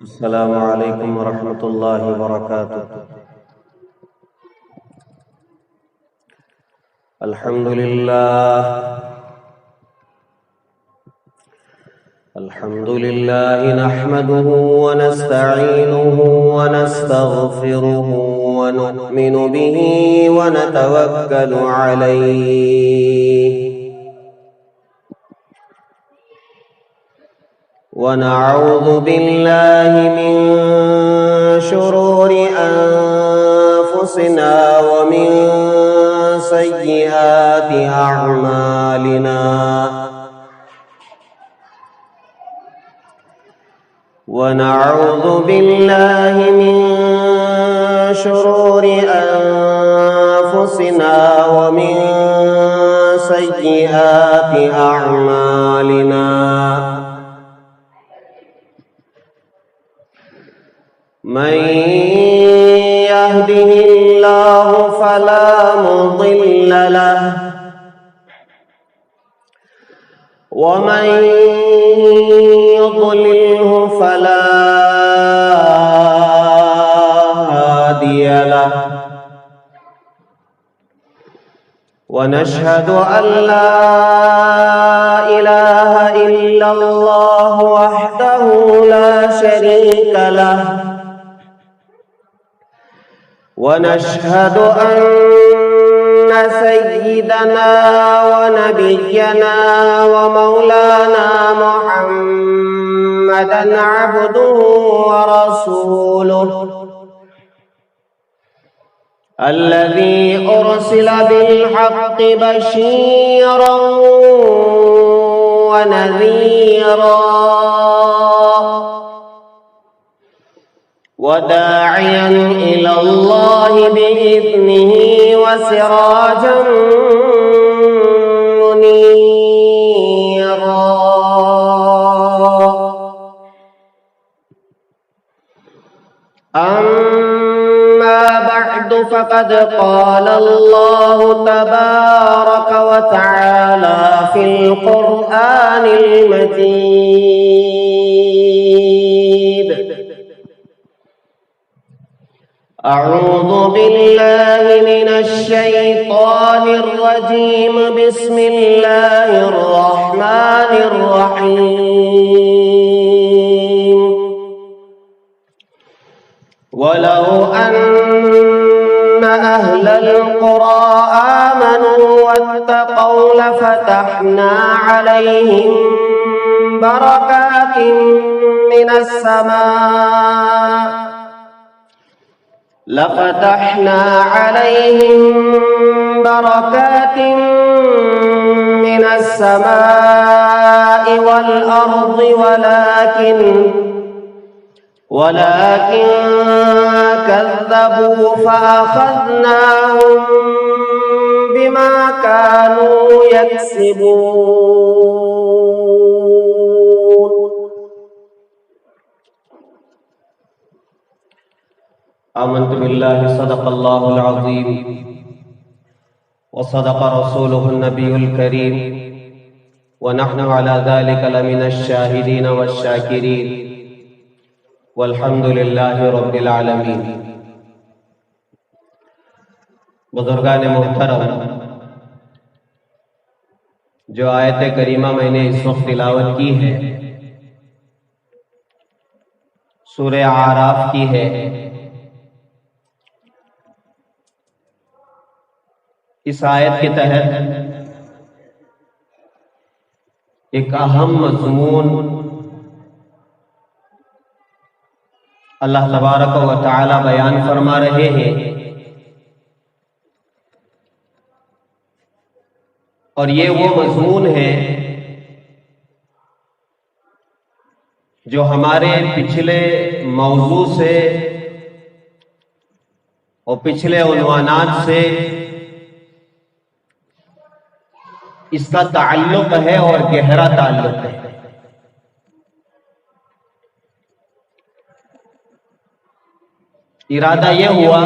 السلام علیکم ورحمۃ اللہ وبرکاتہ۔ الحمد للہ نحمده ونستعینه ونستغفره ونؤمن به ونتوکل علیہ ونعوذ باللہ من شرور انفسنا ومن سیئات اعمالنا ونعوذ باللہ من شرور انفسنا ومن سیئات اعمالنا من يهده الله فلا مضل له ومن يضلله فلا هادي له ونشهد أن لا إله إلا الله وحده لا شريك له ونشهد أن سيدنا ونبينا ومولانا محمدا عبده ورسوله الذي أرسل بالحق بشيرا ونذيرا وداعيا إلى الله بإذنه وسراجا منيرا أما بعد فقد قال الله تبارك وتعالى في القرآن المجيد: أعوذ بالله من الشيطان الرجيم. بسم الله الرحمن الرحيم. ولو أن أهل القرى آمنوا واتقوا لفتحنا عليهم بركات من السماء والأرض ولكن كذبوا فأخذناهم بما كانوا يكسبون. آمنت بالله صدق الله العظيم وصدق رسوله النبي الكريم ونحن على ذلك لمن الشاهدين والشاكرين والحمد لله رب العالمين. بزرگان محترم، جو آیت کریمہ میں نے اس وقت تلاوت کی ہے سورہ اعراف کی ہے. اس آیت کے تحت ایک اہم مضمون اللہ تبارک و تعالی بیان فرما رہے ہیں، اور یہ وہ مضمون ہے جو ہمارے پچھلے موضوع سے اور پچھلے عنوانات سے اس کا تعلق ہے اور گہرا تعلق ہے. ارادہ یہ ہوا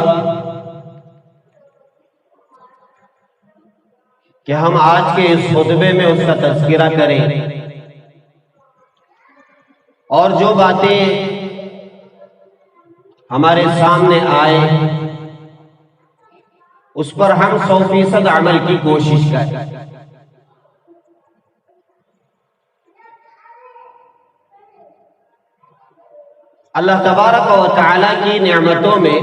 کہ ہم آج کے اس خطبے میں اس کا تذکرہ کریں اور جو باتیں ہمارے سامنے آئے اس پر ہم 100% عمل کی کوشش کریں۔ اللہ تبارک و تعالی کی نعمتوں میں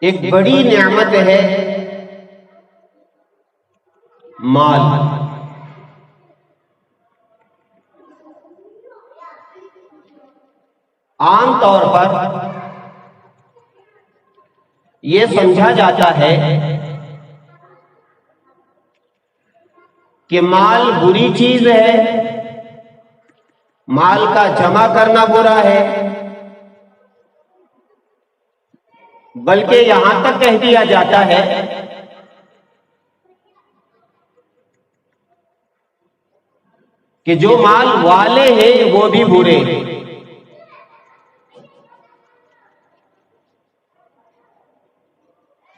ایک بڑی نعمت ہے مال۔ عام طور پر یہ سمجھا جاتا ہے کہ مال بری چیز ہے، مال کا جمع کرنا برا ہے، بلکہ یہاں تک کہہ دیا جاتا ہے کہ جو مال والے ہیں وہ بھی برے ہیں۔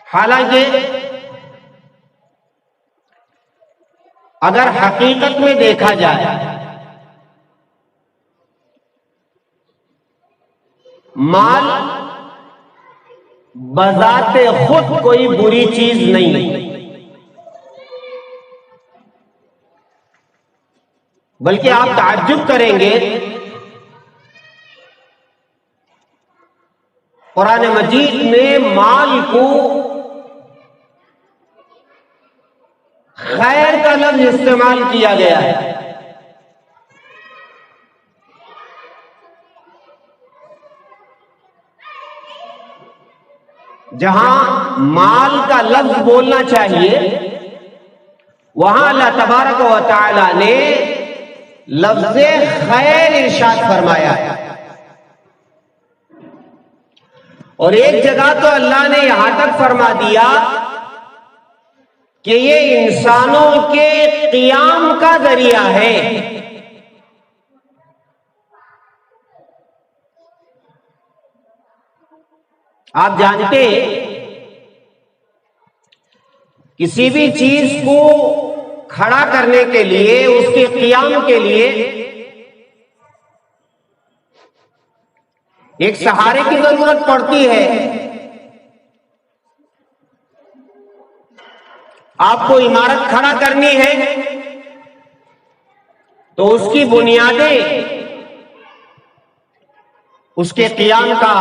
حالانکہ اگر حقیقت میں دیکھا جائے مال بذات خود کوئی بری چیز نہیں، بلکہ آپ تعجب کریں گے قرآن مجید میں مال کو خیر کا لفظ استعمال کیا گیا ہے۔ جہاں مال کا لفظ بولنا چاہیے وہاں اللہ تبارک و تعالی نے لفظ خیر ارشاد فرمایا ہے، اور ایک جگہ تو اللہ نے یہاں تک فرما دیا کہ یہ انسانوں کے قیام کا ذریعہ ہے۔ آپ جانتے کسی بھی چیز کو کھڑا کرنے کے لیے، اس کے قیام کے لیے ایک سہارے کی ضرورت پڑتی ہے۔ آپ کو عمارت کھڑا کرنی ہے تو اس کی بنیادیں اس کے قیام کا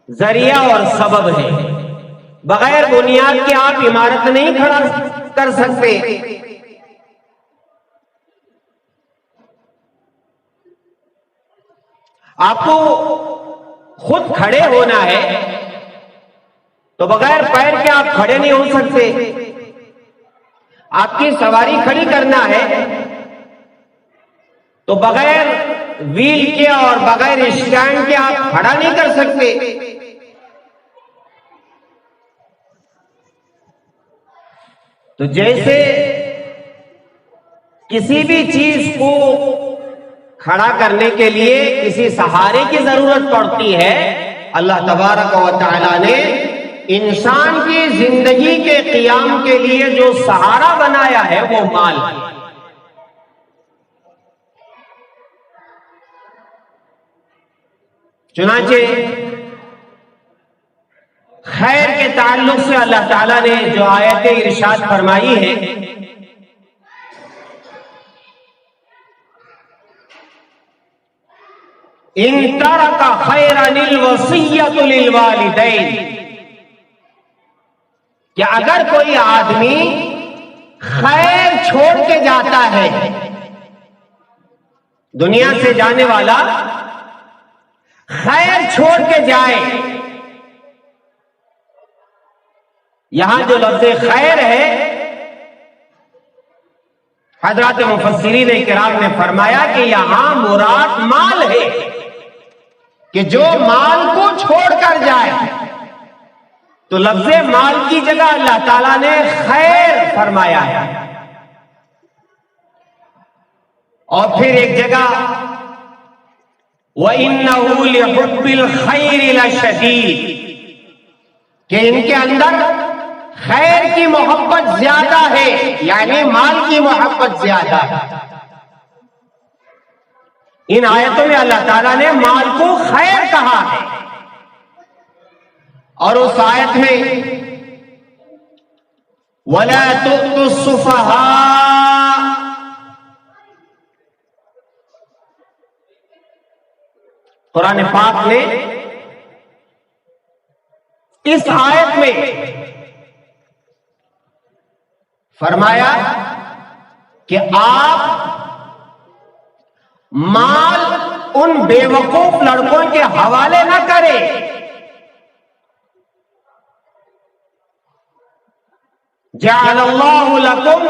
ذریعہ اور سبب ہے۔ بغیر بنیاد کے آپ عمارت نہیں کھڑا کر سکتے۔ آپ کو خود کھڑے ہونا ہے تو بغیر پیر کے آپ کھڑے نہیں ہو سکتے۔ آپ کی سواری کھڑی کرنا ہے تو بغیر ویل کے اور بغیر اسٹینڈ کے آپ کھڑا نہیں کر سکتے۔ تو جیسے کسی بھی چیز کو کھڑا کرنے کے لیے کسی سہارے کی ضرورت پڑتی ہے، اللہ تبارک و تعالی نے انسان کی زندگی کے قیام کے لیے جو سہارا بنایا ہے وہ مال ہے۔ چنانچہ خیر کے تعلق سے اللہ تعالیٰ نے جو آیت ارشاد فرمائی ہے، ان ترک خیرا الوصیۃ للوالدین، کہ اگر کوئی آدمی خیر چھوڑ کے جاتا ہے، دنیا سے جانے والا خیر چھوڑ کے جائے، یہاں جو لفظ خیر ہے حضرات مفسرین کرام نے فرمایا کہ یہاں مراد مال ہے، کہ جو مال کو چھوڑ کر جائے، تو لفظ مال کی جگہ اللہ تعالیٰ نے خیر فرمایا ہے۔ اور پھر ایک جگہ وَإِنَّهُ لِحُبِّ الْخَيْرِ لَشَدِيدٌ، کہ ان کے اندر خیر کی محبت زیادہ ہے، یعنی مال کی محبت زیادہ ہے۔ ان آیتوں میں اللہ تعالیٰ نے مال کو خیر کہا ہے، اور اس آیت میں وَلَا تُؤْتُوا السُّفَهَاءَ، قرآن پاک نے اس آیت میں فرمایا کہ آپ مال ان بے وقوف لڑکوں کے حوالے نہ کریں۔ جعل اللہ لکم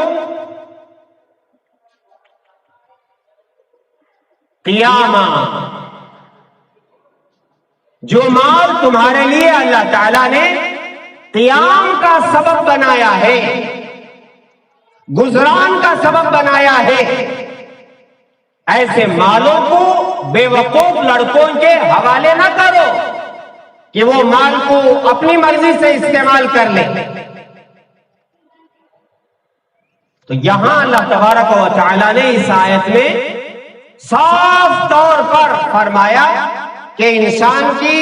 قیاما، جو مال تمہارے لیے اللہ تعالی نے قیام کا سبب بنایا ہے، گزران کا سبب بنایا ہے، ایسے مالوں کو بے وقوف لڑکوں کے حوالے نہ کرو کہ وہ مال کو اپنی مرضی سے استعمال کر لیں۔ تو یہاں اللہ تبارک و تعالی نے اس آیت میں صاف طور پر فرمایا کہ انسان کی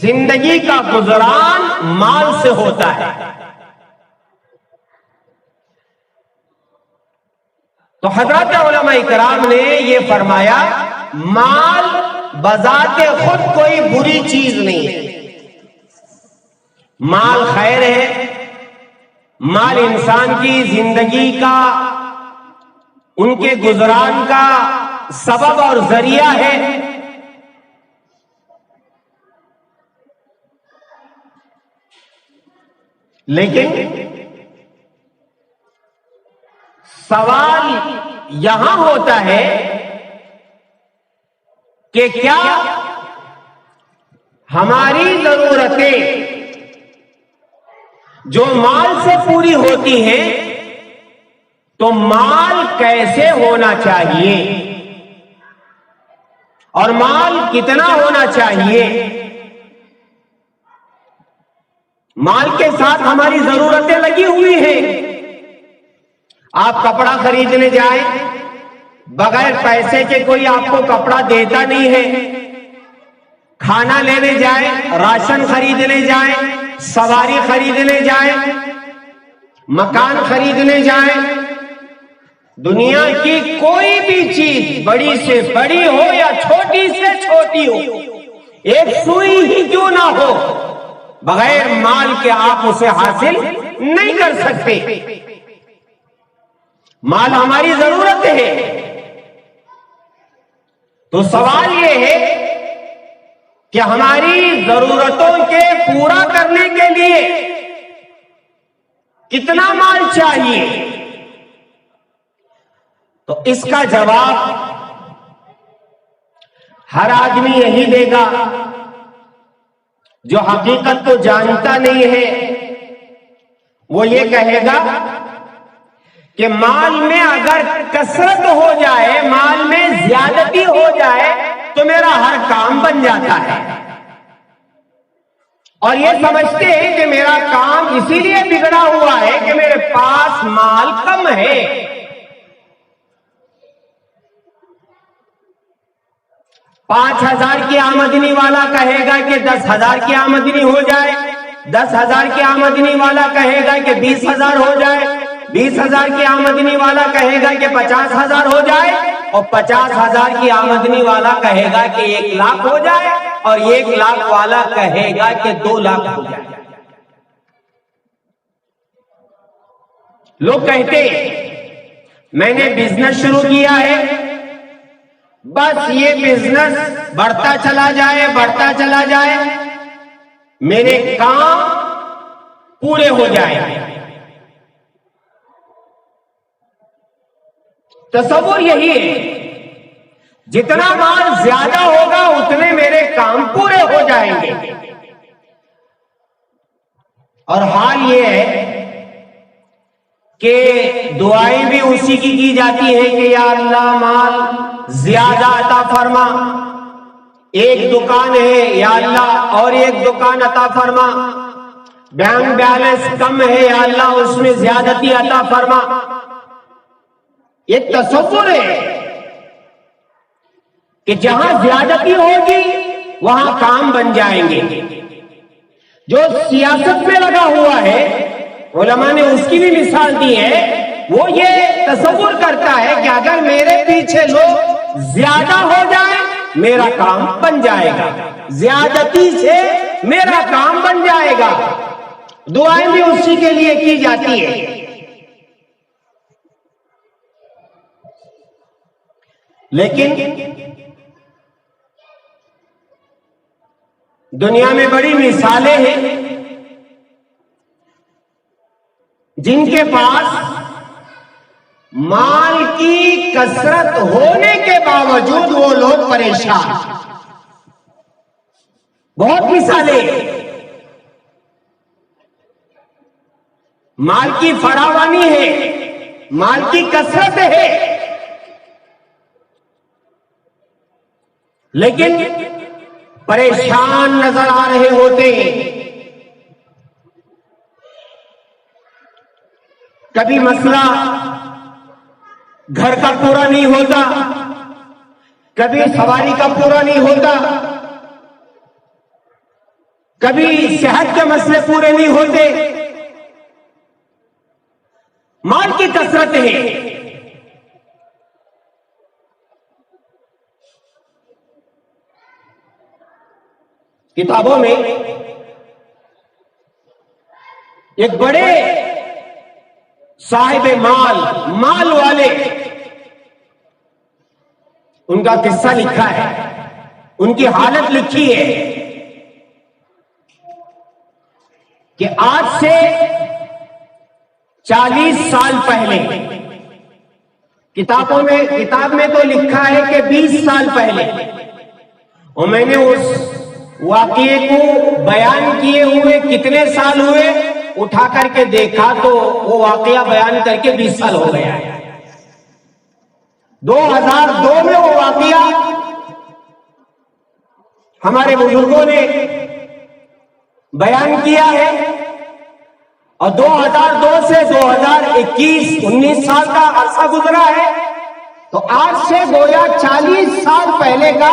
زندگی کا گزران مال سے ہوتا ہے۔ تو حضرات علماء کرام نے یہ فرمایا مال بذات خود کوئی بری چیز نہیں ہے، مال خیر ہے، مال انسان کی زندگی کا، ان کے گزران کا سبب اور ذریعہ ہے۔ لیکن سوال یہاں ہوتا ہے کہ کیا ہماری ضرورتیں جو مال سے پوری ہوتی ہیں تو مال کیسے ہونا چاہیے اور مال کتنا ہونا چاہیے؟ مال کے ساتھ ہماری ضرورتیں لگی ہوئی ہیں۔ آپ کپڑا خریدنے جائیں، بغیر پیسے کے کوئی آپ کو کپڑا دیتا نہیں ہے۔ کھانا لینے جائیں، راشن خریدنے جائیں، سواری خریدنے جائیں، مکان خریدنے جائیں، دنیا کی کوئی بھی چیز بڑی سے بڑی ہو یا چھوٹی سے چھوٹی ہو، ایک سوئی ہی کیوں نہ ہو، بغیر مال کے آپ اسے حاصل نہیں کر سکتے۔ مال ہماری ضرورت ہے۔ تو سوال یہ ہے کہ ہماری ضرورتوں کے پورا کرنے کے لیے کتنا مال چاہیے؟ تو اس کا جواب ہر آدمی یہی دے گا جو حقیقت کو جانتا نہیں ہے۔ وہ یہ کہے گا کہ مال میں اگر کثرت ہو جائے، مال میں زیادتی ہو جائے تو میرا ہر کام بن جاتا ہے، اور یہ سمجھتے ہیں کہ میرا کام اسی لیے بگڑا ہوا ہے کہ میرے پاس مال کم ہے۔ پانچ 5,000 کی آمدنی والا کہے گا کہ 10,000 کی آمدنی ہو جائے، 10,000 کی آمدنی والا کہے گا کہ 20,000 ہو جائے، 20,000 کی آمدنی والا کہے گا کہ 50,000 ہو جائے، اور 50,000 کی آمدنی والا کہے گا کہ 1,00,000 ہو جائے، اور 1,00,000 والا کہے گا کہ 2,00,000 ہو جائے۔ لوگ کہتے میں نے بزنس شروع کیا ہے، بس یہ بزنس بڑھتا چلا جائے، بڑھتا چلا جائے، میرے کام پورے ہو جائیں۔ تصور یہی ہے، جتنا مال زیادہ ہوگا اتنے میرے کام پورے ہو جائیں گے۔ اور حال یہ ہے کہ دعائیں بھی اسی کی جاتی ہیں کہ یا اللہ مال زیادہ عطا فرما، ایک دکان ہے یا اللہ اور ایک دکان عطا فرما، بینک بیلنس کم ہے یا اللہ اس میں زیادتی عطا فرما۔ یہ تصور ہے، کہ جہاں زیادتی ہوگی وہاں کام بن جائیں گے. جو سیاست میں لگا ہوا ہے، علماء نے اس کی بھی مثال دی ہے، وہ یہ تصور کرتا ہے کہ اگر میرے پیچھے لوگ زیادہ ہو جائیں میرا کام بن جائے گا، زیادتی سے میرا کام بن جائے گا. دعائیں بھی اسی کے لیے کی جاتی ہے. لیکن دنیا میں بڑی مثالیں ہیں جن کے پاس مال کی کثرت ہونے کے باوجود وہ لوگ پریشان. بہت مثالیں. مال کی فراوانی ہے، مال کی کثرت ہے، لیکن پریشان نظر آ رہے ہوتے ہیں. کبھی مسئلہ گھر کا پورا نہیں ہوتا، کبھی سواری کا پورا نہیں ہوتا، کبھی صحت کے مسئلے پورے نہیں ہوتے. مال کی کثرت ہے. کتابوں میں ایک بڑے صاحب مال والے، ان کا قصہ لکھا ہے، ان کی حالت لکھی ہے کہ آج سے 40 سال پہلے، کتاب میں تو لکھا ہے کہ 20 سال پہلے، اور میں نے اس واقعے کو بیان کیے ہوئے کتنے سال ہوئے اٹھا کر کے دیکھا تو وہ واقعہ بیان کر کے 20 سال ہو گیا. 2002 میں وہ واقعہ ہمارے بزرگوں نے بیان کیا ہے، اور 2002 سے 2021 19 سال کا عرصہ گزرا ہے. تو آج سے گویا 40 سال پہلے کا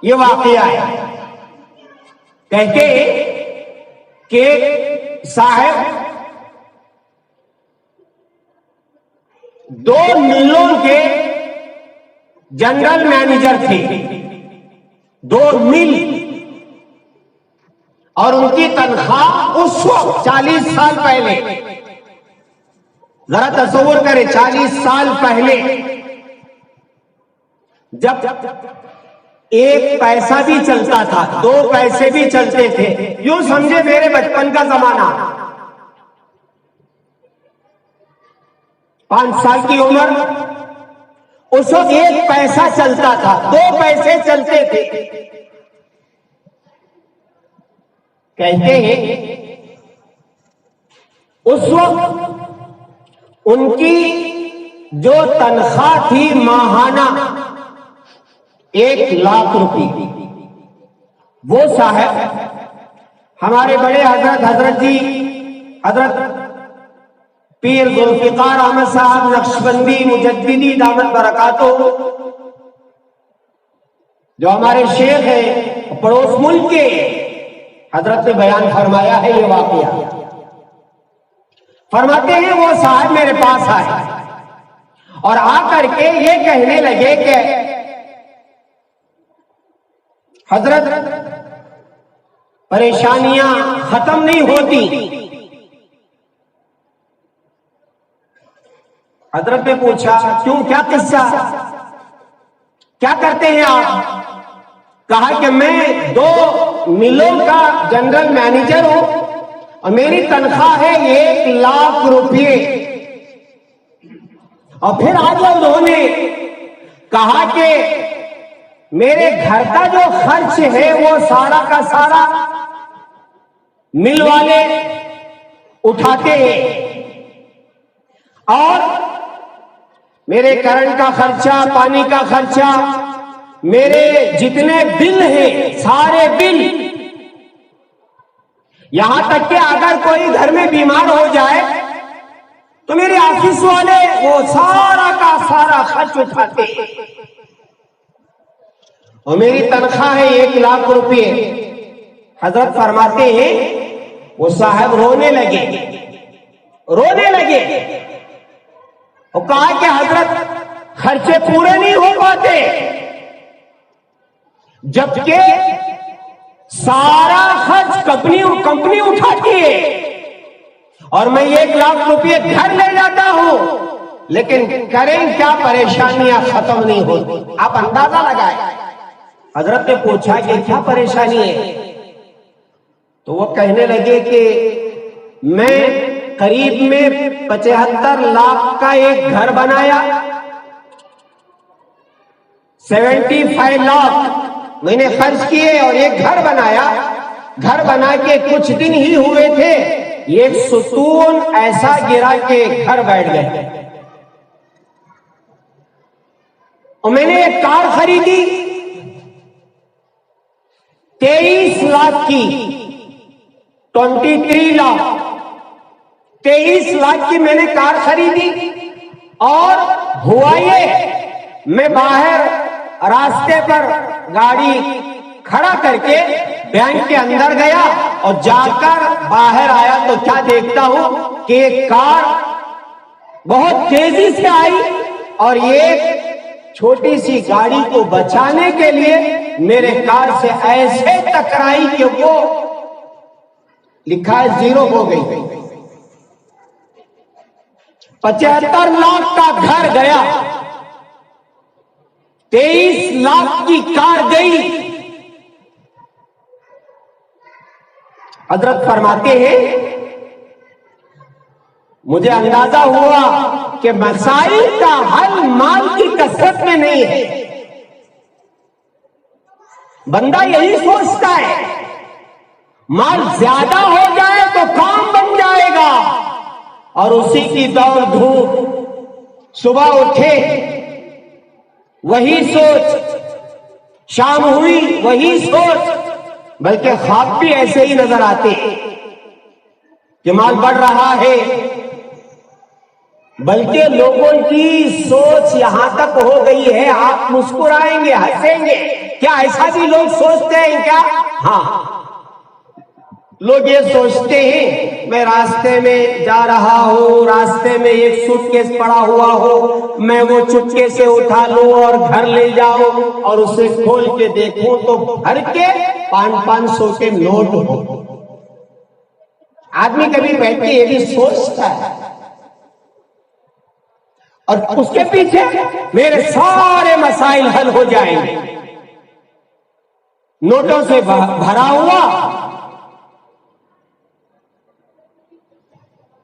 یہ واقعہ ہے. کہتے کہ صاحب 2 ملوں کے جنرل مینیجر تھے، 2 مل، اور ان کی تنخواہ اس وقت 40 سال پہلے، ذرا تصور کریں 40 سال پہلے جب 1 پیسہ بھی چلتا تھا، 2 پیسے بھی چلتے تھے، یوں سمجھے میرے بچپن کا زمانہ، 5 سال کی عمر، اس وقت 1 پیسہ چلتا تھا، 2 پیسے چلتے تھے. کہتے ہیں اس وقت ان کی جو تنخواہ تھی ماہانہ 1 لاکھ روپے. وہ صاحب ہمارے بڑے حضرت پیر ذوالفقار احمد صاحب نقشبندی مجددی دامت برکاتہ، جو ہمارے شیخ ہیں پڑوس ملک کے، حضرت نے بیان فرمایا ہے یہ واقعہ. فرماتے ہیں وہ صاحب میرے پاس آئے اور آ کر کے یہ کہنے لگے کہ حضرت پریشانیاں ختم نہیں ہوتی. حضرت نے پوچھا کیوں، کیا قصہ، کیا کرتے ہیں آپ؟ کہا کہ میں 2 ملوں کا جنرل مینیجر ہوں اور میری تنخواہ ہے 1 لاکھ روپے. اور پھر آگے انہوں نے کہا کہ میرے گھر کا جو خرچ ہے وہ سارا کا سارا مل والے اٹھاتے ہیں، اور میرے کرنٹ کا خرچہ، پانی کا خرچہ، میرے جتنے بل ہیں سارے بل، یہاں تک کہ اگر کوئی گھر میں بیمار ہو جائے تو میرے آفس والے وہ سارا کا سارا خرچ اٹھاتے ہیں. اور میری تنخواہ ہے 1,00,000 روپے. حضرت فرماتے ہیں وہ صاحب رونے لگے اور کہا کہ حضرت خرچے پورے نہیں ہو پاتے، جبکہ سارا خرچ کمپنی اٹھاتی ہے اور میں 1,00,000 روپے گھر لے جاتا ہوں، لیکن کریں کیا، پریشانیاں ختم نہیں ہوتی. آپ اندازہ لگائیں. حضرت نے پوچھا کہ کیا پریشانی ہے؟ تو وہ کہنے لگے کہ میں قریب میں 75 لاکھ کا ایک گھر بنایا، 75 لاکھ میں نے خرچ کیے اور ایک گھر بنایا. گھر بنا کے کچھ دن ہی ہوئے تھے، ایک ستون ایسا گرا کہ گھر بیٹھ گئے. اور میں نے ایک کار خریدی 23 لاکھ کی، 23 لاکھ 23 لاکھ کی میں نے کار خریدی. اور ہوا یہ، میں باہر راستے پر گاڑی کھڑا کر کے بینک کے اندر گیا اور جا کر باہر آیا تو کیا دیکھتا ہوں کہ ایک کار بہت تیزی سے آئی اور ایک چھوٹی سی گاڑی کو بچانے کے لیے میرے کار سے ایسے ٹکرائی کہ وہ لکھا ہے 0 ہو گئی. 75 لاکھ کا گھر گیا، 23 لاکھ کی کار گئی. حضرت فرماتے ہیں مجھے اندازہ ہوا کہ مسائل کا حل مال کی کثرت میں نہیں ہے. بندہ یہی سوچتا ہے مال زیادہ ہو جائے تو کام بن جائے گا، اور اسی کی دوڑ دھوپ، صبح اٹھے وہی سوچ، شام ہوئی وہی سوچ، بلکہ خواب بھی ایسے ہی نظر آتے کہ مال بڑھ رہا ہے. بلکہ لوگوں کی سوچ یہاں تک ہو گئی ہے، آپ مسکرائیں گے، ہنسیں گے، کیا ایسا بھی لوگ سوچتے ہیں کیا؟ ہاں، لوگ یہ سوچتے ہیں میں راستے میں جا رہا ہوں، راستے میں ایک سوٹ کیس پڑا ہوا ہو، میں وہ چپکے سے اٹھا لوں اور گھر لے جاؤں اور اسے کھول کے دیکھوں تو بھر کے 500 کے نوٹ ہو. آدمی کبھی بیٹھ کے یہ بھی سوچتا ہے، اور اس کے پیچھے میرے سارے مسائل حل ہو جائیں گے. نوٹوں سے بھرا ہوا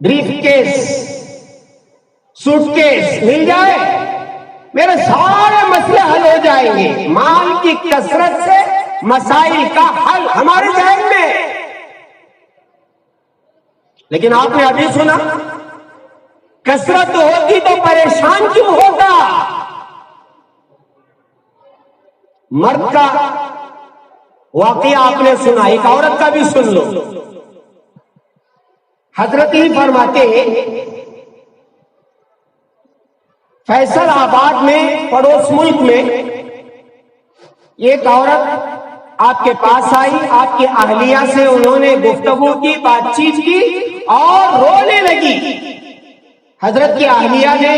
بریف کیس، سوٹ کیس مل جائے، میرے سارے مسئلے حل ہو جائیں گے. مال کی کثرت سے مسائل کا حل ہمارے ذہن میں. لیکن آپ نے ابھی سنا کثرت ہوتی تو پریشان کیوں ہوگا؟ مرد کا واقعہ آپ نے سنا، ایک عورت کا بھی سن لو. حضرت ہی فرماتے ہیں فیصل آباد میں، پڑوس ملک میں، ایک عورت آپ کے پاس آئی، آپ کی اہلیہ سے انہوں نے گفتگو کی، بات چیت کی اور رونے لگی. حضرت کی اہلیہ نے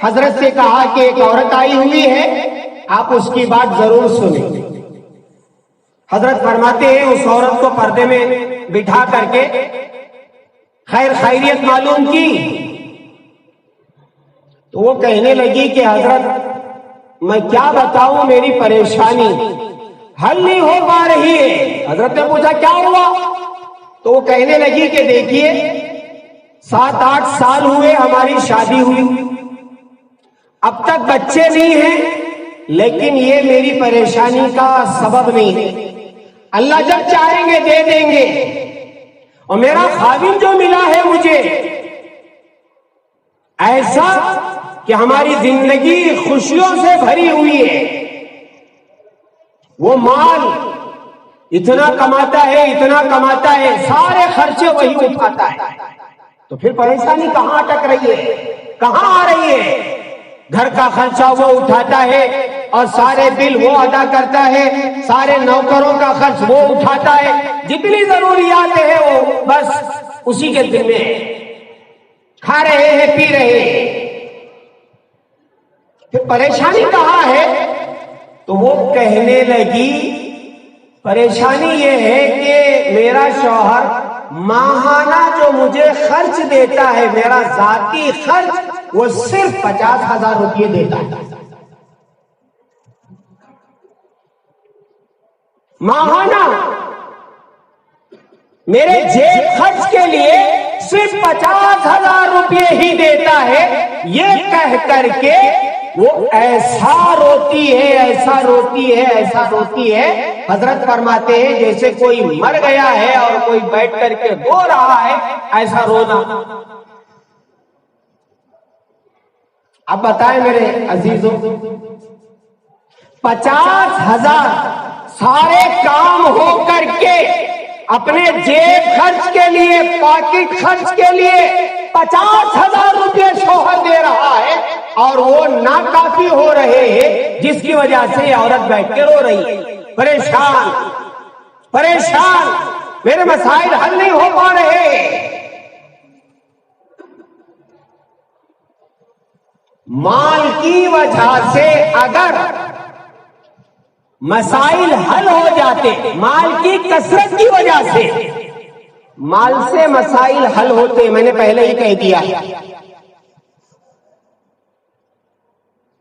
حضرت سے کہا کہ ایک عورت آئی ہوئی ہے، آپ اس کی بات ضرور سنیں. حضرت فرماتے ہیں اس عورت کو پردے میں بٹھا کر کے خیریت معلوم کی تو وہ کہنے لگی کہ حضرت میں کیا بتاؤں، میری پریشانی حل نہیں ہو پا رہی ہے. حضرت نے پوچھا کیا ہوا؟ تو وہ کہنے لگی کہ دیکھیے 7-8 سال ہوئے ہماری شادی ہوئی، اب تک بچے نہیں ہیں، لیکن یہ میری پریشانی کا سبب نہیں ہے. اللہ جب چاہیں گے دے دیں گے، اور میرا خاوند جو ملا ہے مجھے ایسا کہ ہماری زندگی خوشیوں سے بھری ہوئی ہے، وہ مال اتنا کماتا ہے، سارے خرچے وہی اٹھاتا ہے. تو پھر پریشانی کہاں اٹک رہی ہے، کہاں آ رہی ہے؟ گھر کا خرچہ وہ اٹھاتا ہے، اور سارے بل وہ ادا کرتا ہے، سارے نوکروں کا خرچ وہ اٹھاتا ہے، جتنی ضروریات ہیں وہ بس اسی کے ذمہ ہے، کھا رہے ہیں پی رہے ہیں۔ پھر پریشانی کہاں ہے؟ تو وہ کہنے لگی پریشانی یہ ہے کہ میرا شوہر ماہانہ جو مجھے خرچ دیتا ہے، میرا ذاتی خرچ، وہ صرف 50,000 روپے دیتا ہے ماہانہ، میرے جیب خرچ کے لیے صرف 50,000 روپے ہی دیتا ہے۔ یہ کہہ کر کے وہ ایسا روتی ہے، ایسا روتی ہے، ایسا روتی ہے، حضرت فرماتے ہیں جیسے کوئی مر گیا ہے اور کوئی بیٹھ کر کے رو رہا ہے، ایسا رونا۔ اب بتائیں میرے عزیزوں، 50,000 سارے کام ہو کر کے اپنے جیب خرچ کے لیے، پاکٹ خرچ کے لیے 50,000 روپے شوہر دے رہا ہے، اور وہ ناکافی ہو رہے ہیں، جس کی وجہ سے عورت بیٹھ کے رو رہی ہے، پریشان پریشان، میرے مسائل حل نہیں ہو پا رہے۔ مال کی وجہ سے اگر مسائل حل ہو جاتے، مال کی کثرت کی وجہ سے مال سے مسائل حل ہوتے، میں نے پہلے ہی کہہ دیا،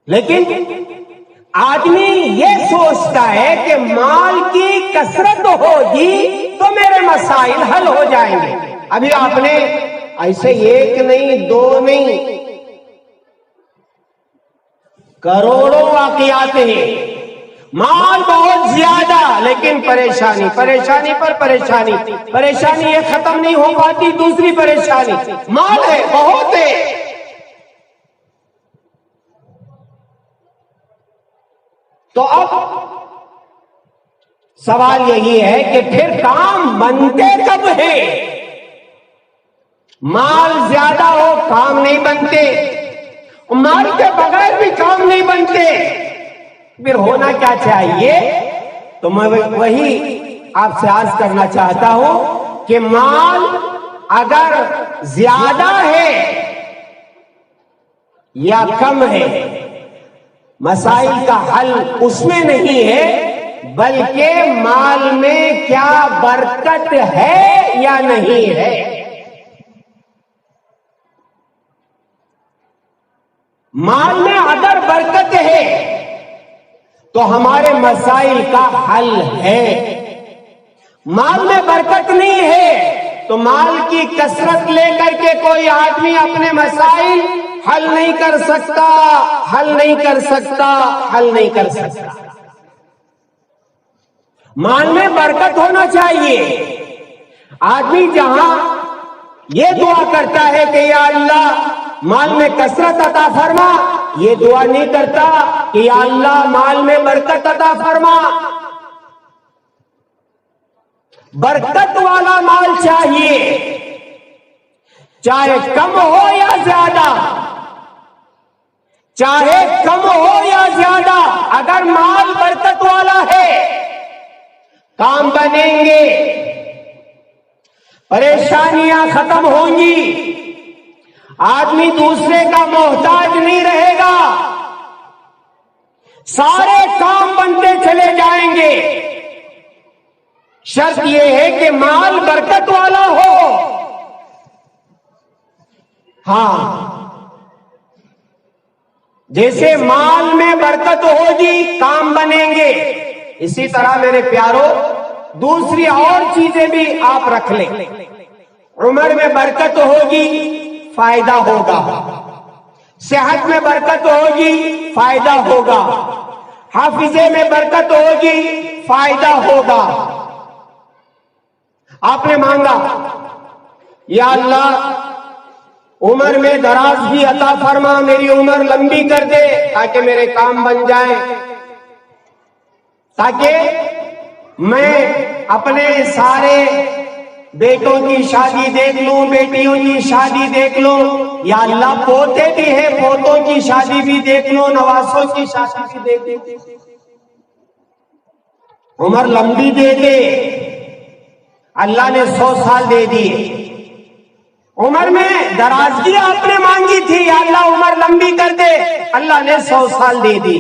لیکن آدمی یہ سوچتا ہے کہ مال کی کثرت ہوگی تو میرے مسائل حل ہو جائیں گے۔ ابھی آپ نے ایسے ایک نہیں، دو نہیں، کروڑوں واقعات ہیں، مال بہت زیادہ لیکن پریشانی، پریشانی پر پریشانی، پریشانی یہ ختم نہیں ہو پاتی، دوسری پریشانی، مال ہے بہت ہے۔ تو اب سوال یہی ہے کہ پھر کام بنتے کب ہیں؟ مال زیادہ ہو کام نہیں بنتے، مال کے بغیر بھی کام نہیں بنتے، پھر ہونا کیا چاہیے؟ تو میں وہی آپ سے عرض کرنا چاہتا ہوں کہ مال اگر زیادہ ہے یا کم ہے، مسائل کا حل اس میں نہیں ہے، بلکہ مال میں کیا برکت ہے یا نہیں ہے۔ مال میں اگر برکت ہے تو ہمارے مسائل کا حل ہے، مال میں برکت نہیں ہے تو مال کی کثرت لے کر کے کوئی آدمی اپنے مسائل حل نہیں کر سکتا، حل نہیں کر سکتا، حل نہیں کر سکتا۔ مال میں برکت ہونا چاہیے۔ آدمی جہاں یہ دعا کرتا ہے کہ یا اللہ مال میں کثرت عطا فرما، یہ دعا نہیں کرتا کہ یا اللہ مال میں برکت عطا فرما۔ برکت والا مال چاہیے، چاہے کم ہو یا زیادہ، چاہے کم ہو یا زیادہ، اگر مال برکت والا ہے کام بنیں گے، پریشانیاں ختم ہوں گی، آدمی دوسرے کا محتاج نہیں رہے گا، سارے کام بنتے چلے جائیں گے۔ شرط یہ ہے کہ مال برکت والا ہو۔ ہاں، جیسے مال میں برکت ہوگی کام بنیں گے، اسی طرح میرے پیاروں دوسری اور چیزیں بھی آپ رکھ لیں۔ عمر میں برکت ہوگی، فائدہ ہوگا، صحت میں برکت ہوگی، فائدہ ہوگا، حافظے میں برکت ہوگی، فائدہ ہوگا۔ آپ نے مانگا یا اللہ عمر میں دراز بھی عطا فرما، میری عمر لمبی کر دے تاکہ میرے کام بن جائیں، تاکہ میں اپنے سارے بیٹوں کی شادی دیکھ لوں، بیٹیوں کی شادی دیکھ لوں، یا اللہ پوتے بھی ہیں، پوتوں کی شادی بھی دیکھ لوں، نواسوں کی شادی بھی دیکھ لوں، عمر لمبی دے دے۔ اللہ نے 100 سال دے دیے، عمر میں درازگی آپ نے مانگی تھی، یا اللہ عمر لمبی کر دے، اللہ نے 100 سال دے دی۔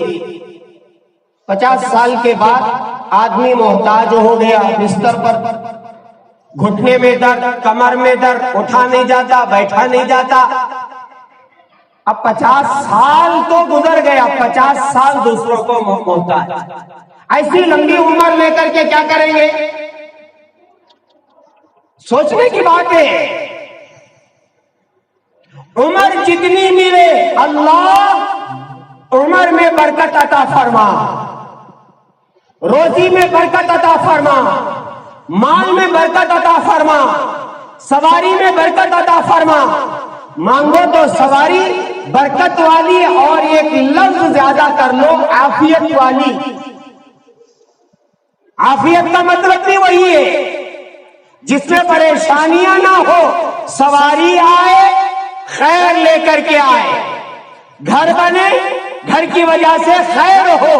50 سال کے بعد آدمی محتاج ہو گیا، بستر پر گھٹنے میں درد، کمر میں درد، اٹھا نہیں جاتا، بیٹھا نہیں جاتا۔ اب 50 سال تو گزر گیا، 50 سال دوسروں کو محتاج، ایسی لمبی عمر لے کر کے کیا کریں گے؟ سوچنے کی بات ہے۔ عمر جتنی ملے اللہ عمر میں برکت عطا فرما، روزی میں برکت عطا فرما، مال میں برکت عطا فرما، سواری میں برکت عطا فرما۔ مانگو تو سواری برکت والی، اور ایک لفظ زیادہ کر لو، عافیت والی۔ عافیت کا مطلب بھی وہی ہے جس میں پریشانیاں نہ ہو، سواری آئے خیر لے کر کے آئے، گھر بنے گھر کی وجہ سے خیر ہو،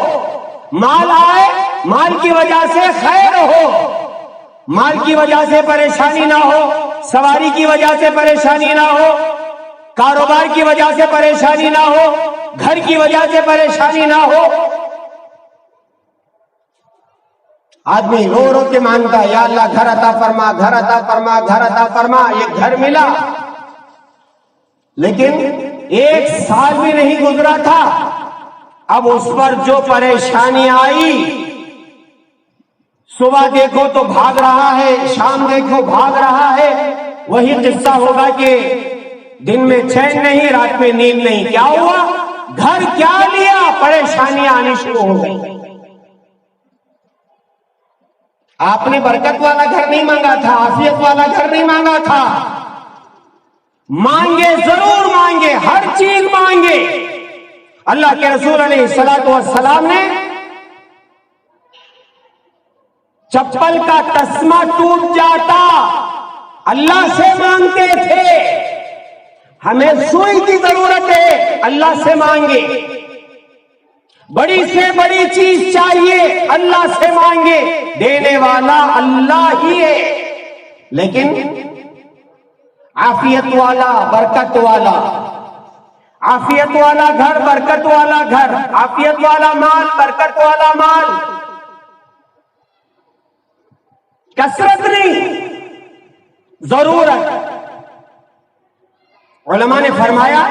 مال آئے مال کی وجہ سے خیر ہو، مال کی وجہ سے پریشانی نہ ہو، سواری کی وجہ سے پریشانی نہ ہو، کاروبار کی وجہ سے پریشانی نہ ہو، گھر کی وجہ سے پریشانی نہ ہو۔ آدمی رو رو کے مانگتا، یا اللہ گھر عطا فرما، گھر عطا فرما، گھر عطا فرما۔ یہ گھر ملا، لیکن 1 سال بھی نہیں گزرا تھا، اب اس پر جو پریشانی آئی، صبح دیکھو تو بھاگ رہا ہے، شام دیکھو بھاگ رہا ہے۔ وہی قصہ ہوگا کہ دن میں چین نہیں، رات میں نیند نہیں۔ کیا ہوا؟ گھر کیا لیا، پریشانیاں آنی شروع ہو گئی۔ آپ نے برکت والا گھر نہیں مانگا تھا، عافیت والا گھر نہیں مانگا تھا۔ مانگے ضرور مانگے، ہر چیز مانگے۔ اللہ کے رسول علیہ الصلوۃ والسلام نے چپل کا تسمہ ٹوٹ جاتا اللہ سے مانگتے تھے، ہمیں سوئی کی ضرورت ہے، اللہ سے مانگے، بڑی سے بڑی چیز چاہیے، اللہ سے مانگے، دینے والا اللہ ہی ہے۔ لیکن عافیت والا، برکت والا، عافیت والا گھر، برکت والا گھر، عافیت والا مال، برکت والا مال، کثرت نہیں، ضرورت۔ علماء نے فرمایا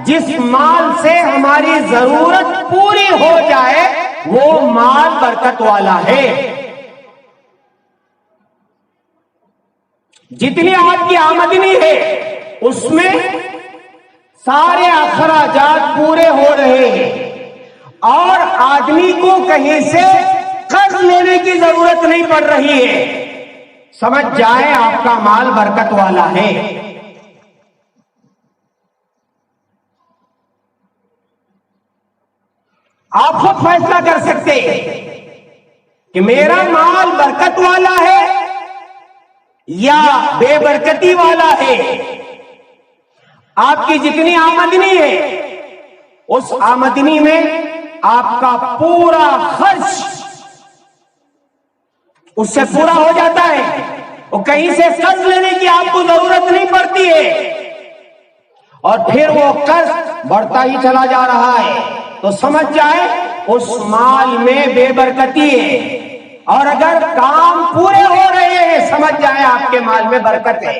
جس مال سے ہماری ضرورت پوری ہو جائے وہ مال برکت والا ہے۔ جتنی آپ کی آمدنی ہے اس میں سارے اخراجات پورے ہو رہے ہیں، اور آدمی کو کہیں سے قرض لینے کی ضرورت نہیں پڑ رہی ہے، سمجھ جائے آپ کا مال برکت والا ہے۔ آپ خود فیصلہ کر سکتے کہ میرا مال برکت والا ہے یا بے برکتی والا ہے۔ آپ کی جتنی آمدنی ہے اس آمدنی میں آپ کا پورا خرچ اس سے پورا ہو جاتا ہے، اور کہیں سے قرض لینے کی آپ کو ضرورت نہیں پڑتی ہے، اور پھر وہ قرض بڑھتا ہی چلا جا رہا ہے، تو سمجھ جائے اس مال میں بے برکتی ہے۔ اور اگر کام پورے ہو رہے ہیں سمجھ جائے آپ کے مال میں برکت ہے۔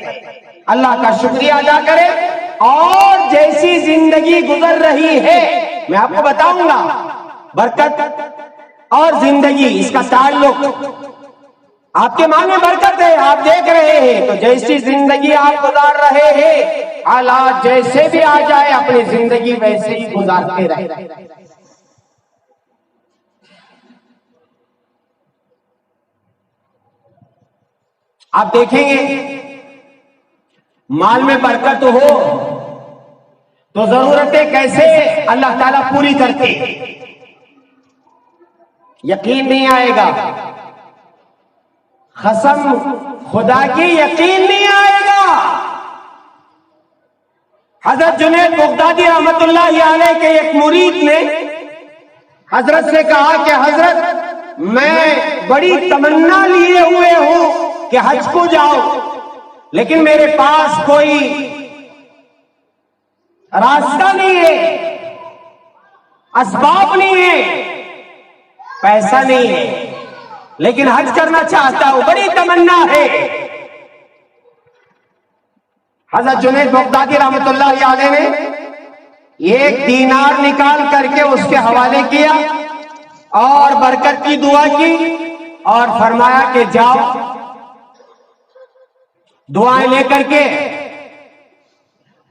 اللہ کا شکریہ ادا کرے، اور جیسی زندگی گزر رہی ہے، میں آپ کو بتاؤں گا برکت اور زندگی، اس کا تعلق آپ کے مال میں برکت ہے، آپ دیکھ رہے ہیں، تو جیسی زندگی آپ گزار رہے ہیں، حالات جیسے بھی آ جائے اپنی زندگی ویسے ہی گزارتے رہے۔ آپ دیکھیں گے مال میں برکت ہو تو ضرورتیں کیسے اللہ تعالیٰ پوری کرتے، یقین نہیں آئے گا۔ قسم خدا کی یقین نہیں آئے گا۔ حضرت جنید بغدادی رحمت اللہ علیہ کے ایک مرید نے حضرت سے کہا کہ حضرت میں بڑی تمنا لیے ہوئے ہوں کہ حج کو جاؤ، لیکن میرے پاس کوئی راستہ نہیں ہے، اسباب نہیں ہے، پیسہ نہیں ہے، لیکن حج کرنا چاہتا ہوں، بڑی تمنا ہے۔ حضرت جنید بغدادی رحمت اللہ علیہ نے ایک دینار نکال کر کے اس کے حوالے کیا اور برکت کی دعا کی اور فرمایا کہ جاؤ، دعائیں لے کر کے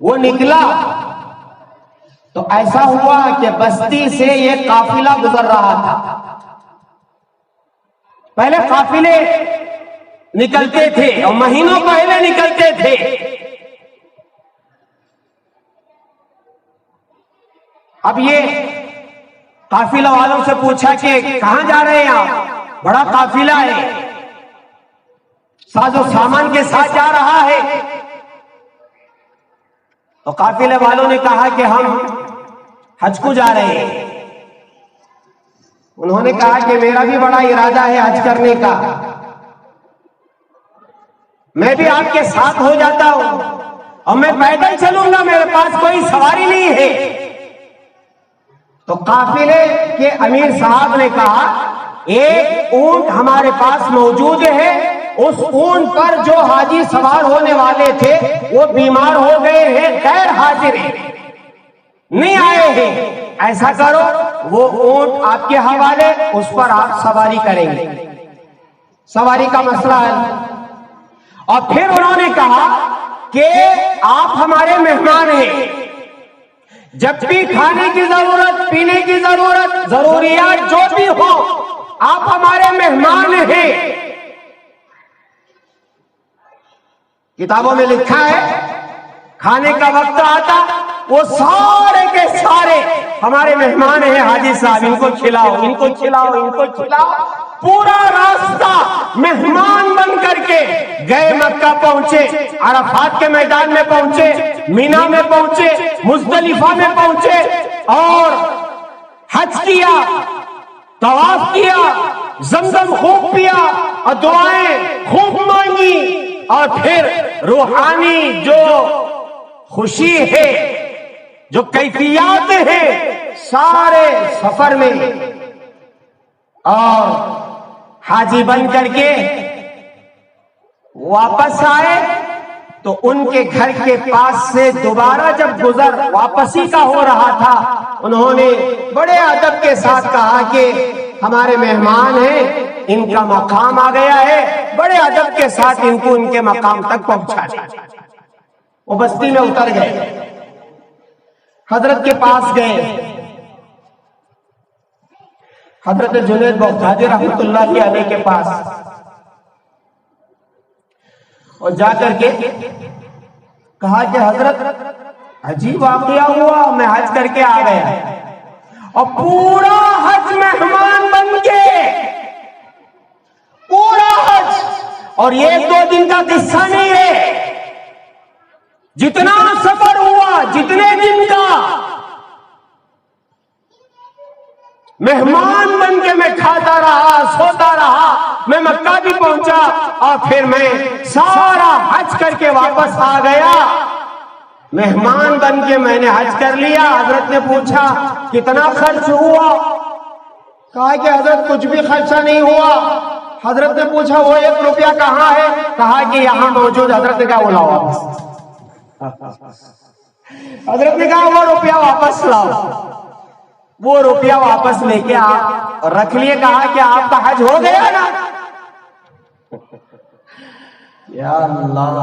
وہ نکلا تو ایسا ہوا کہ بستی سے ایک قافلہ گزر رہا تھا۔ پہلے قافلے نکلتے تھے اور مہینوں پہلے نکلتے تھے، اب یہ قافلہ والوں سے پوچھا کہ کہاں جا رہے ہیں آپ؟ بڑا قافلہ ہے، ساز و سامان کے ساتھ جا رہا ہے۔ تو قافلے والوں نے کہا کہ ہم حج کو جا رہے ہیں۔ انہوں نے کہا کہ میرا بھی بڑا ارادہ ہے حج کرنے کا، میں بھی آپ کے ساتھ ہو جاتا ہوں، اور میں پیدل چلوں گا، میرے پاس کوئی سواری نہیں ہے۔ تو قافلے کے امیر صاحب نے کہا ایک اونٹ ہمارے پاس موجود ہے، اس اونٹ پر جو حاجی سوار ہونے والے تھے وہ بیمار ہو گئے ہیں، غیر حاضر ہیں، نہیں آئے ہیں، ایسا کرو وہ اونٹ آپ کے حوالے، اس پر آپ سواری کریں گے، سواری کا مسئلہ ہے۔ اور پھر انہوں نے کہا کہ آپ ہمارے مہمان ہیں، جب بھی کھانے کی ضرورت، پینے کی ضرورت، ضروریات جو بھی ہو، آپ ہمارے مہمان ہیں۔ کتابوں میں لکھا ہے کھانے کا وقت آتا وہ سارے کے سارے ہمارے مہمان ہیں حاجی صاحب، ان کو کھلاؤ، ان کو کھلاؤ، ان کو کھلاؤ۔ پورا راستہ مہمان بن کر کے گئے، مکہ پہنچے، عرفات کے میدان میں پہنچے، مینا میں پہنچے، مزدلفہ میں پہنچے اور حج کیا، طواف کیا، زمزم خوب پیا اور دعائیں خوب مانگی، اور پھر روحانی جو خوشی ہے، جو کیفیات ہیں سارے سفر میں، اور حاجی بن کر کے واپس آئے تو ان کے گھر کے پاس سے دوبارہ جب گزر واپسی کا ہو رہا تھا، انہوں نے بڑے ادب کے ساتھ کہا کہ ہمارے مہمان ہیں، ان کا مقام آ گیا ہے، بڑے ادب کے ساتھ ان کو ان کے مقام تک پہنچا دیا۔ وہ بستی میں اتر گئے، حضرت کے پاس گئے، حضرت جنید بغدادی رحمت اللہ علیہ کے پاس، اور جا کر کے کہا کہ حضرت عجیب واقعہ ہوا، میں حج کر کے آ گیا اور پورا حج مہمان بن کے، پورا حج، اور یہ 2 دن کا قصہ نہیں ہے، جتنا سفر ہوا، جتنے دن کا مہمان بن کے میں کھاتا رہا، سوتا رہا، میں مکہ بھی پہنچا اور پھر میں سارا حج کر کے واپس آ گیا، مہمان بن کے میں نے حج کر لیا۔ حضرت نے پوچھا کتنا خرچ ہوا؟ کہا کہ حضرت کچھ بھی خرچہ نہیں ہوا۔ حضرت نے پوچھا وہ 1 روپیہ کہاں ہے؟ کہا کہ یہاں موجود۔ حضرت نے کہا وہ لاؤ واپس، حضرت نے کہا وہ روپیہ واپس لاؤ، وہ روپیہ واپس لے کے آپ رکھ لیے، کہا کہ آپ کا حج ہو گیا نا۔ یا اللہ!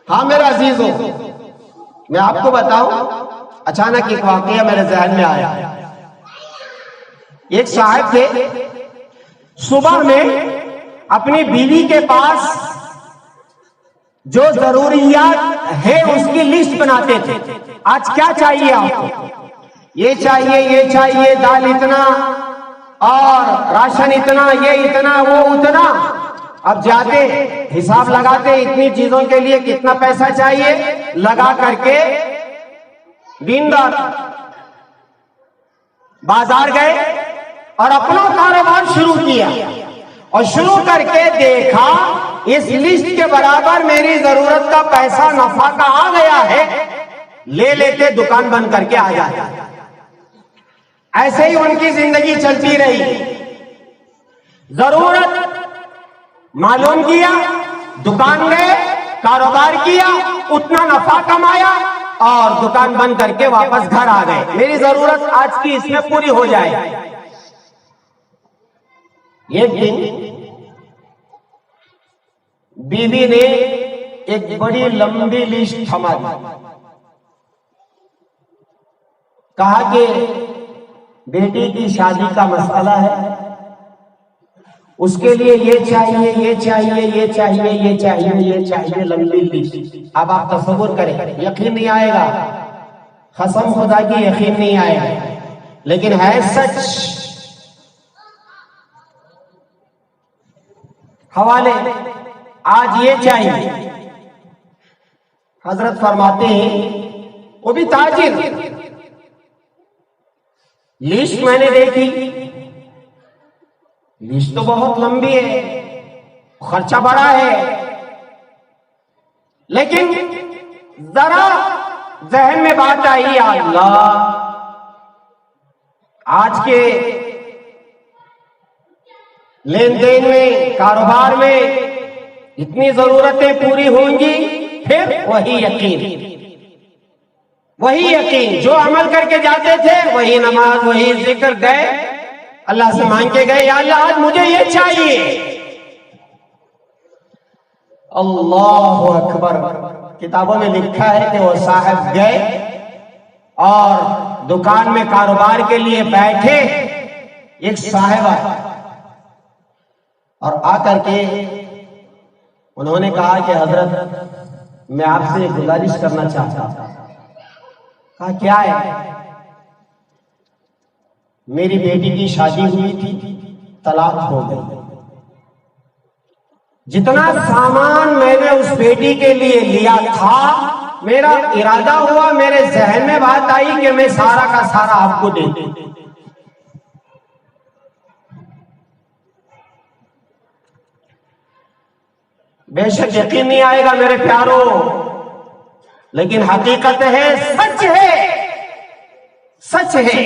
ہاں میرا عزیزو، میں آپ کو بتاؤں، اچانک ایک واقعہ میرے ذہن میں آیا۔ ایک صاحب تھے، صبح میں اپنی بیوی کے پاس جو ضروریات ہے اس کی لسٹ بناتے تھے، آج کیا چاہیے آپ کو، یہ چاہیے، یہ چاہیے، دال اتنا اور راشن اتنا، یہ اتنا، وہ اتنا. اب جاتے حساب لگاتے اتنی چیزوں کے لیے کتنا پیسہ چاہیے، لگا کر کے دن رات بازار گئے اور اپنا کاروبار شروع کیا، اور شروع کر کے دیکھا اس لسٹ کے برابر میری ضرورت کا پیسہ نفع کا آ گیا ہے، لے لیتے دکان بند کر کے آ جاتے. ایسے ہی ان کی زندگی چلتی رہی. ضرورت معلوم کیا، دکان گئے، کاروبار کیا، اتنا نفع کمایا اور دکان بند کر کے واپس گھر آ گئے. میری ضرورت آج کی اس میں پوری ہو جائے. ایک دن بیوی نے ایک بڑی لمبی لسٹ تھما دی. کہا کہ بیٹی کی شادی کا مسئلہ ہے، اس کے لیے یہ چاہیے، یہ چاہیے، یہ چاہیے، یہ چاہیے، یہ چاہیے، لمبی لسٹ. اب آپ تصور کریں، یقین نہیں آئے گا، قسم خدا کی یقین نہیں آئے گا، لیکن ہے سچ. حوالے آج یہ چاہیے. حضرت فرماتے ہیں، وہ بھی تاجر، لسٹ میں نے دیکھی، لسٹ تو بہت لمبی ہے، خرچہ بڑا ہے، لیکن ذرا ذہن میں بات آئی، یا اللہ، آج کے لین دین میں، کاروبار میں اتنی ضرورتیں پوری ہوں گی. پھر وہی یقین جو عمل کر کے جاتے تھے، وہی نماز، وہی ذکر، گئے اللہ سے مانگ کے گئے، یا اللہ آج مجھے یہ چاہیے. اللہ اکبر. کتابوں میں لکھا ہے کہ وہ صاحب گئے اور دکان میں کاروبار کے لیے بیٹھے. ایک صاحب آیا اور آ کر کے انہوں نے کہا کہ حضرت میں آپ سے گزارش کرنا چاہتا ہوں. کہا کیا ہے؟ میری بیٹی کی شادی ہوئی تھی، طلاق ہو گئی. جتنا سامان میں نے اس بیٹی کے لیے لیا تھا، میرا ارادہ ہوا، میرے ذہن میں بات آئی کہ میں سارا کا سارا آپ کو دے دوں. بے شک یقین نہیں آئے گا میرے پیاروں، لیکن حقیقت ہے، سچ ہے، سچ ہے.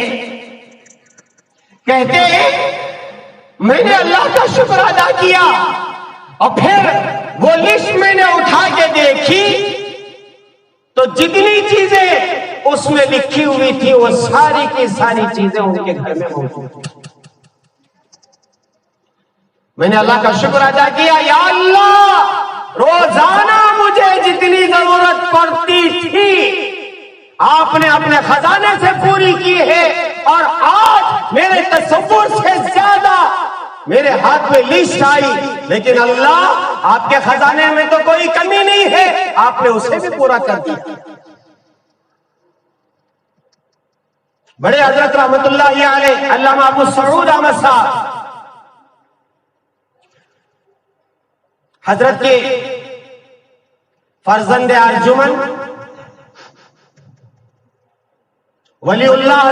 کہتے ہیں میں نے اللہ کا شکر ادا کیا، اور پھر وہ لسٹ میں نے اٹھا کے دیکھی تو جتنی چیزیں اس میں لکھی ہوئی تھی وہ ساری کی ساری چیزیں ان کے گھر میں موجود تھی. میں نے اللہ کا شکر ادا کیا، یا اللہ روزانہ مجھے جتنی ضرورت پڑتی تھی آپ نے اپنے خزانے سے پوری کی ہے، اور آج میرے تصور سے زیادہ میرے ہاتھ میں لسٹ آئی، لیکن اللہ آپ کے خزانے میں تو کوئی کمی نہیں ہے، آپ نے اسے بھی پورا کر دیا. بڑے حضرت رحمت اللہ علیہ علامہ ابو سعود احمد صاحب، حضرت کے فرزند ارجمن ولی اللہ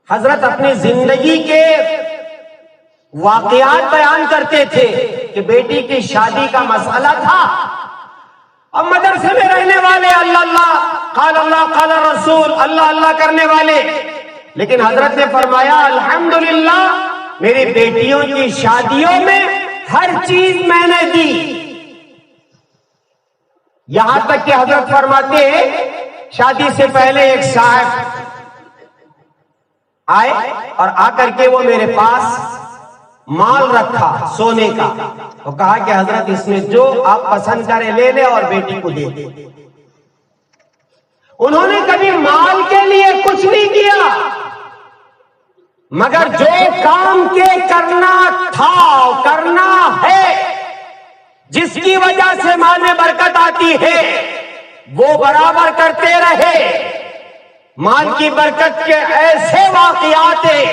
حضرت اپنی زندگی کے واقعات بیان کرتے تھے کہ بیٹی کی شادی کا مسئلہ تھا، اب مدرسے میں رہنے والے اللہ قال رسول اللہ اللہ کرنے والے، لیکن حضرت نے فرمایا الحمدللہ میری بیٹیوں کی شادیوں میں ہر چیز میں نے دی. یہاں تک کہ حضرت فرماتے ہیں شادی سے پہلے ایک صاحب آئے اور آ کر کے وہ میرے پاس مال رکھا سونے کا، تو کہا کہ حضرت اس میں جو آپ پسند کریں لے لے اور بیٹی کو دے دے. انہوں نے کبھی مال کے لیے کچھ نہیں کیا، مگر جو کام کے کرنا تھا کرنا ہے، جس کی وجہ سے مال میں برکت آتی ہے وہ برابر کرتے رہے. مال کی برکت کے ایسے واقعات ہیں،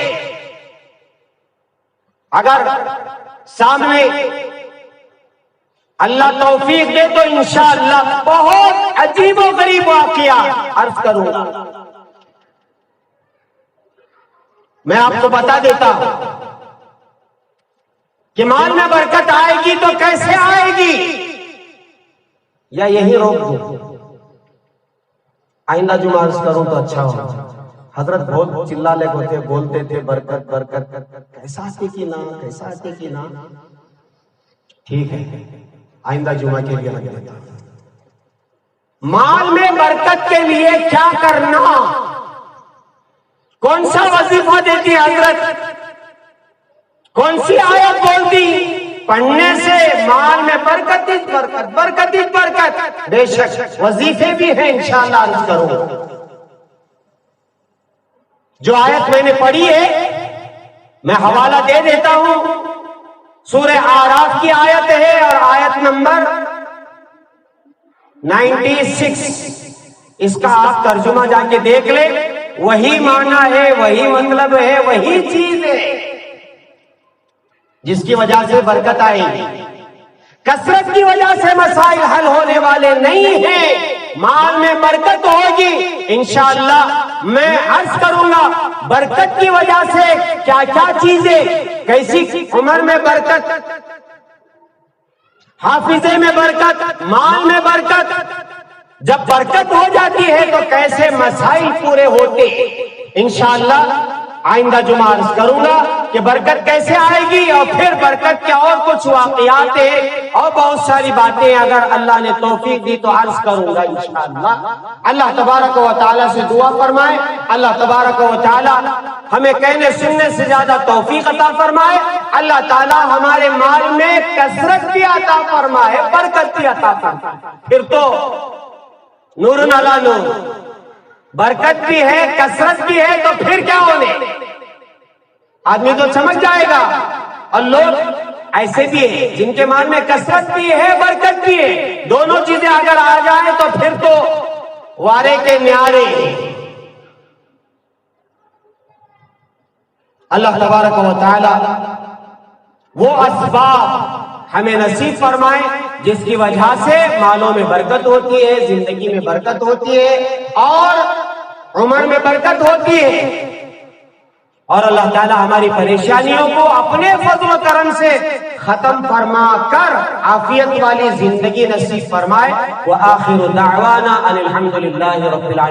اگر سامنے اللہ توفیق دے تو انشاءاللہ بہت عجیب و غریب واقعہ عرض کروں گا۔ میں آپ کو بتا دیتا ہوں کہ مال میں برکت آئے گی تو کیسے آئے گی، یا یہی روک دوں؟ آئندہ جمعہ عرض کروں تو اچھا ہو۔ حضرت بہت چلالے ہوتے، بولتے تھے برکت برکت، کیسا آتے کی نا، کیسا آتے کی نا۔ ٹھیک ہے، آئندہ جمعہ کے لیے رکھ دیتا ہوں۔ مال میں برکت کے لیے کیا کرنا، کون سا وظیفہ دیتی حضرت، کون سی آیت بولتی، پڑھنے سے مال میں برکت ہی برکت، برکت ہی برکت۔ بے شک وظیفے بھی ہیں، انشاءاللہ عرض کروں۔ جو آیت میں نے پڑھی ہے میں حوالہ دے دیتا ہوں، سورہ اعراف کی آیت ہے اور آیت نمبر 96۔ اس کا آپ ترجمہ جا کے دیکھ لیں، وہی معنی ہے، وہی مطلب ہے، وہی چیز ہے جس کی وجہ سے برکت آئے گی۔ کثرت کی وجہ سے مسائل حل ہونے والے نہیں ہیں، مال میں برکت ہوگی انشاءاللہ۔ میں عرض کروں گا برکت کی وجہ سے کیا کیا چیزیں، کیسی عمر میں برکت، حافظے میں برکت، مال میں برکت، جب برکت ہو جاتی ہے تو کیسے مسائل پورے ہوتے، انشاءاللہ آئندہ جمعہ عرض کروں گا کہ برکت کیسے آئے گی، اور پھر برکت کے اور کچھ واقعات ہیں اور بہت ساری باتیں اگر اللہ نے توفیق دی تو عرض کروں گا انشاءاللہ۔ اللہ تبارک و تعالیٰ سے دعا فرمائے، اللہ تبارک و تعالیٰ ہمیں کہنے سننے سے زیادہ توفیق عطا فرمائے، اللہ تعالیٰ ہمارے مال میں کثرت بھی عطا فرمائے، برکت بھی عطا فرمائے، پھر تو نور علی نور، برکت بھی ہے کثرت بھی ہے تو پھر کیا ہونے، آدمی تو سمجھ جائے گا۔ اور لوگ ایسے بھی ہیں جن کے مال میں کثرت بھی ہے برکت بھی ہے، دونوں چیزیں اگر آ جائیں تو پھر تو وارے کے نیارے۔ اللہ تبارک و تعالی وہ اسباب ہمیں نصیب فرمائے جس کی وجہ سے مالوں میں برکت ہوتی ہے، زندگی میں برکت ہوتی ہے اور عمر میں برکت ہوتی ہے، اور اللہ تعالی ہماری پریشانیوں کو اپنے فضل و کرم سے ختم فرما کر عافیت والی زندگی نصیب فرمائے۔ وآخر دعوانا ان الحمد للہ رب العالمین۔